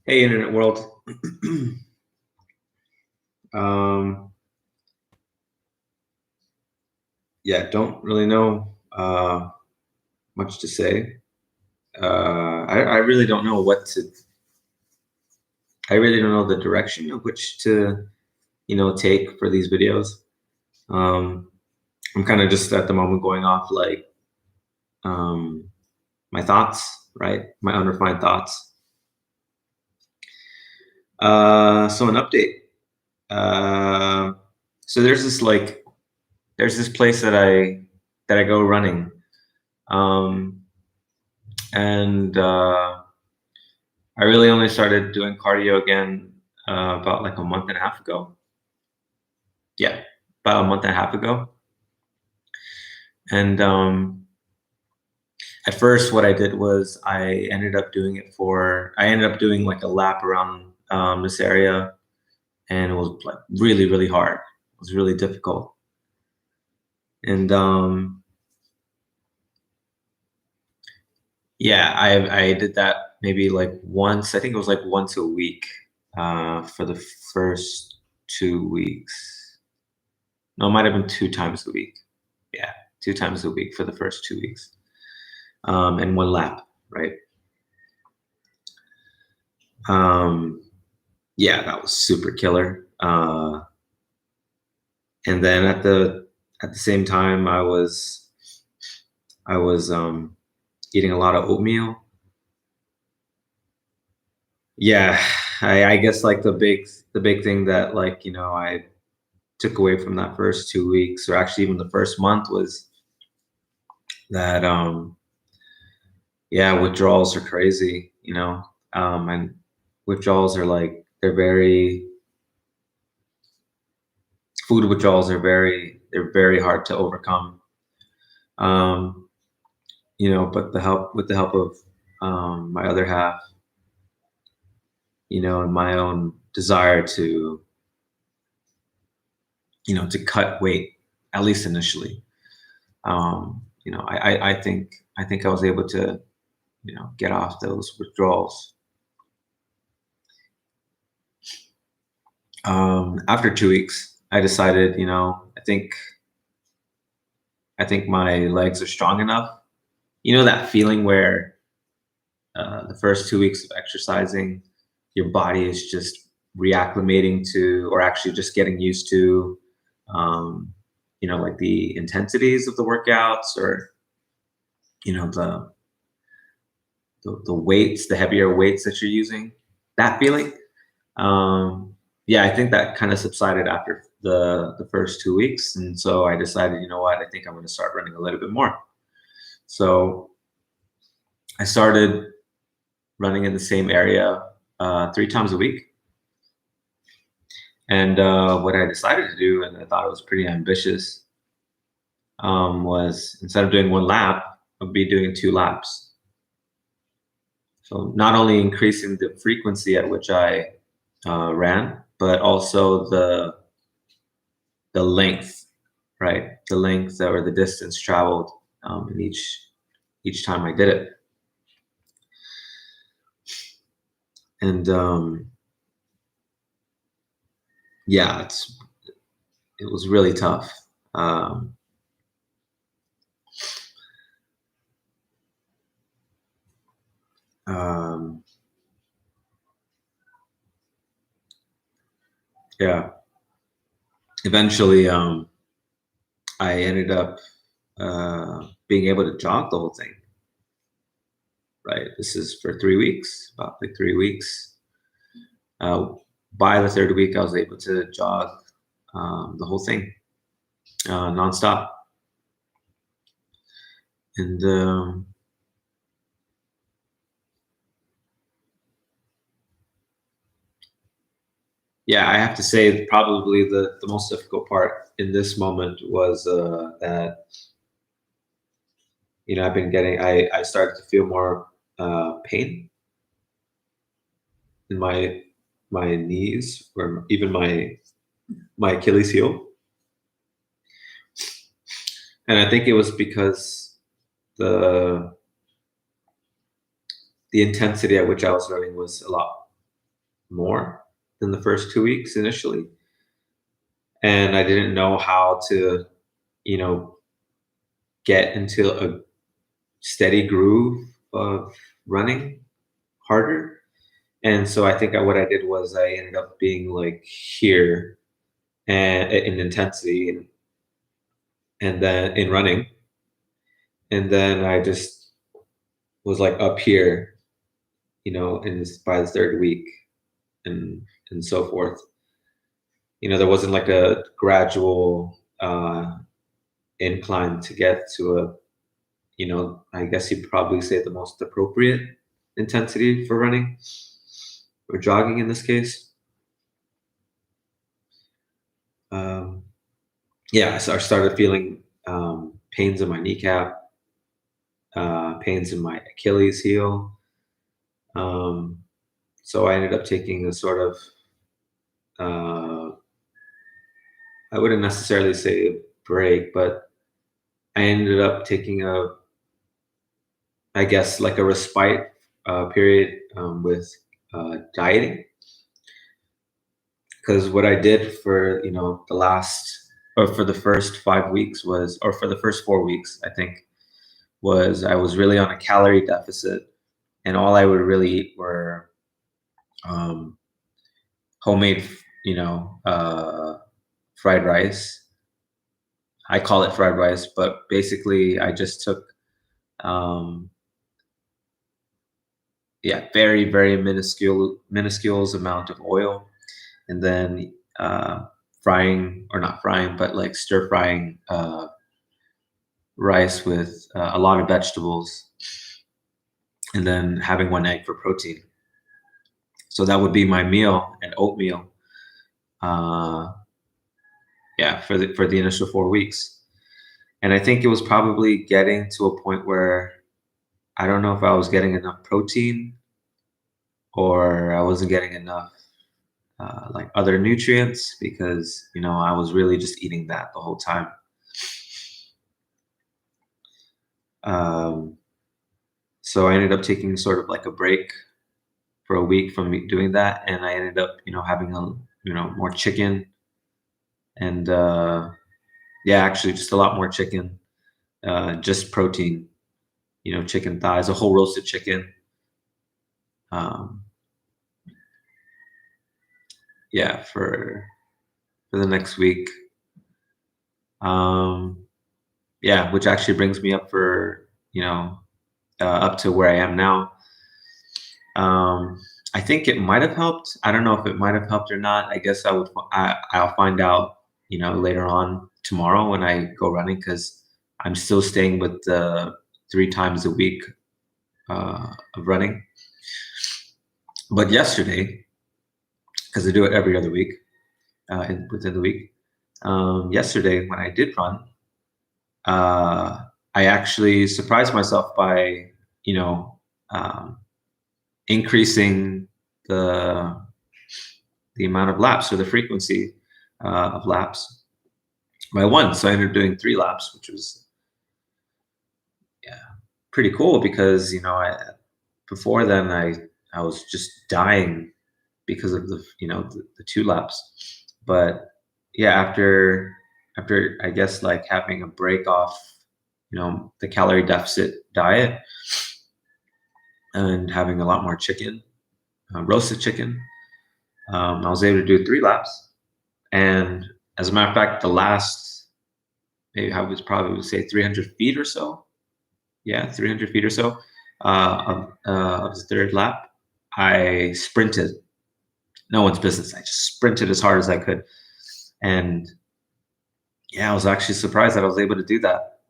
Hey, internet world. um, yeah, don't really know much to say. I really don't know what to. I really don't know the direction of which to, take for these videos. Um, I'm kind of just at the moment going off like um, my thoughts, right? My unrefined thoughts. So an update. Uh, so there's this place that I go running. Um, and I really only started doing cardio again about like a month and a half ago. Yeah, about a month and a half ago. And at first, what I did was I ended up doing like a lap around this area, and it was like really, really hard. It was really difficult. And yeah, I did that maybe like once. I think it was like once a week for the first 2 weeks. No, it might have been 2 times a week. Yeah, 2 times a week for the first 2 weeks, and one lap, right? Um, yeah, that was super killer. And then at the same time, I was eating a lot of oatmeal. Yeah, I guess like the big thing that like I took away from that first 2 weeks, or actually even the first month, was that yeah, withdrawals are crazy, and withdrawals are like food withdrawals are they're very hard to overcome. Um, but with the help of my other half, and my own desire to to cut weight, at least initially. I think I was able to get off those withdrawals. After 2 weeks, I decided, I think my legs are strong enough. That feeling where the first 2 weeks of exercising, your body is just reacclimating to, or actually just getting used to, um, like the intensities of the workouts, or the weights, the heavier weights that you're using. That feeling. Um, yeah, I think that kind of subsided after the first 2 weeks, and so I decided, you know what, I think I'm going to start running a little bit more. So I started running in the same area 3 times a week. And what I decided to do, and I thought it was pretty ambitious, was instead of doing one lap, I'd be doing 2 laps. So not only increasing the frequency at which I ran, but also the length, right? The length or the distance traveled in each time I did it. And yeah, it was really tough. Um, um, yeah. Eventually, I ended up being able to jog the whole thing. Right. This is for 3 weeks, about like 3 weeks. Uh, by the third week, I was able to jog the whole thing nonstop. And yeah, I have to say probably the most difficult part in this moment was that I've been getting I started to feel more pain in my knees, or even my Achilles heel. And I think it was because the the intensity at which I was running was a lot. more than the first 2 weeks initially. And I didn't know how to, you know, get into a steady groove of running harder. And so I think what I did was I ended up being like here and in intensity and then in running. And then I just was like up here, by the third week and so forth. There wasn't like a gradual incline to get to I guess you'd probably say the most appropriate intensity for running or jogging in this case. Yeah, so I started feeling pains in my kneecap, pains in my Achilles heel. So I ended up taking a sort of, I wouldn't necessarily say a break, but I ended up taking I guess, like a respite period with dieting. Because what I did for, for the first 5 weeks or for the first 4 weeks, I think, was I was really on a calorie deficit, and all I would really eat were homemade, fried rice. I call it fried rice, but basically I just took, very, very minuscule amount of oil, and then frying, or not frying, but like stir frying rice with a lot of vegetables, and then having one egg for protein. So that would be my meal, and oatmeal. For the initial 4 weeks. And I think it was probably getting to a point where I don't know if I was getting enough protein or I wasn't getting enough like other nutrients, because I was really just eating that the whole time. So I ended up taking sort of like a break for a week from doing that, and I ended up having more chicken, and actually just a lot more chicken, just protein, chicken thighs, a whole roasted chicken. For the next week. Which actually brings me up up to where I am now. I think it might have helped. I don't know if it might have helped or not. I guess I'll find out, later on tomorrow when I go running, because I'm still staying with the 3 times a week of running. But yesterday, because I do it every other week, within the week. Yesterday, when I did run, I actually surprised myself by, increasing the amount of laps, or the frequency of laps by 1. So I ended up doing 3 laps, which was pretty cool, because before then I was just dying because of the 2 laps. But after I guess like having a break off the calorie deficit diet and having a lot more chicken, roasted chicken, I was able to do 3 laps. And as a matter of fact, the last, maybe I would probably say 300 feet or so, 300 feet or so of the third lap, I sprinted. No one's business. I just sprinted as hard as I could. And I was actually surprised that I was able to do that.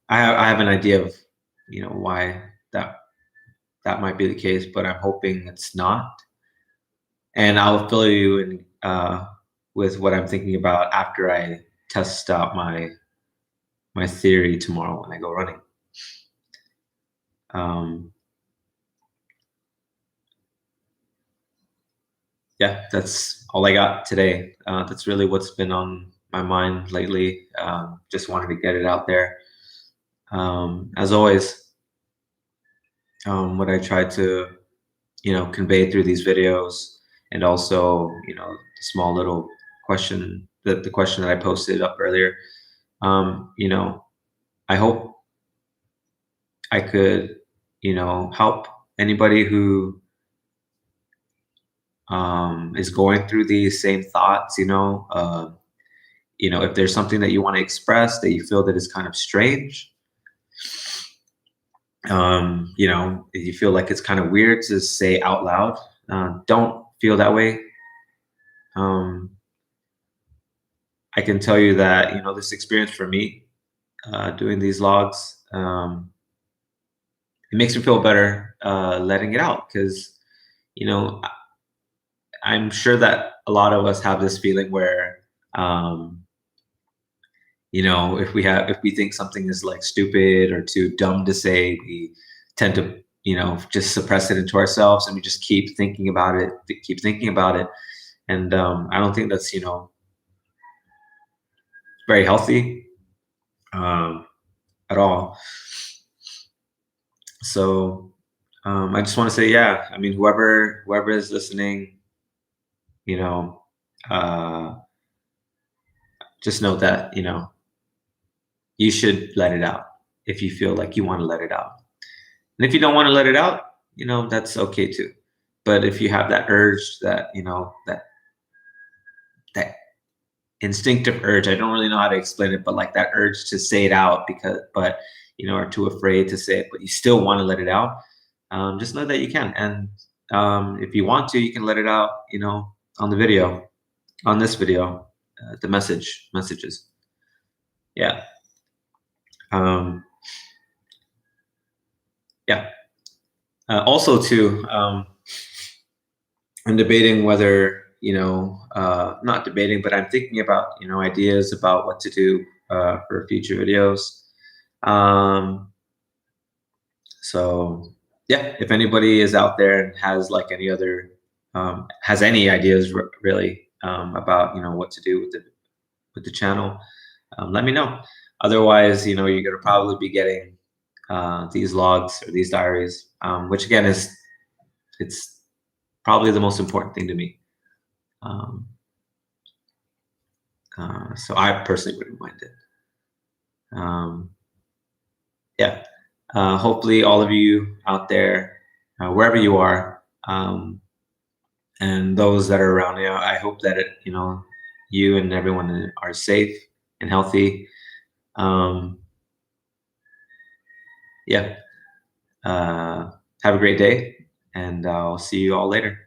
I have an idea of, why that might be the case, but I'm hoping it's not. And I'll fill you in with what I'm thinking about after I test out my theory tomorrow when I go running. That's all I got today. That's really what's been on my mind lately. Just wanted to get it out there. As always, what I try to, convey through these videos, and also, the small little question, the question that I posted up earlier. You know, I hope I could, help anybody who is going through these same thoughts. If there's something that you want to express that you feel that is kind of strange, if you feel like it's kind of weird to say out loud, don't feel that way. Um, I can tell you that, this experience for me, doing these logs, it makes me feel better, letting it out, because, you know, I'm sure that a lot of us have this feeling where, um, if we think something is like stupid or too dumb to say, we tend to, just suppress it into ourselves, and we just keep thinking about it, keep thinking about it. And I don't think that's, very healthy, um, at all. So I just want to say, yeah, I mean, whoever is listening, you know, uh, just know that, you should let it out if you feel like you want to let it out. And if you don't want to let it out, that's okay too. But if you have that urge, that, that instinctive urge, I don't really know how to explain it, but like that urge to say it out, but, are too afraid to say it, but you still want to let it out, just know that you can. And if you want to, you can let it out, on the video, on this video, the messages. Yeah. Um, yeah. Also, too, I'm debating whether, not debating, but I'm thinking about, ideas about what to do for future videos. Um, so yeah, if anybody is out there and has like has any ideas really, about, what to do with the channel, let me know. Otherwise, you're gonna probably be getting these logs or these diaries, which again it's probably the most important thing to me. Um, so I personally wouldn't mind it. Um, yeah. Hopefully, all of you out there, wherever you are, and those that are around you, I hope that you and everyone are safe and healthy. Um, yeah. Have a great day, and I'll see you all later.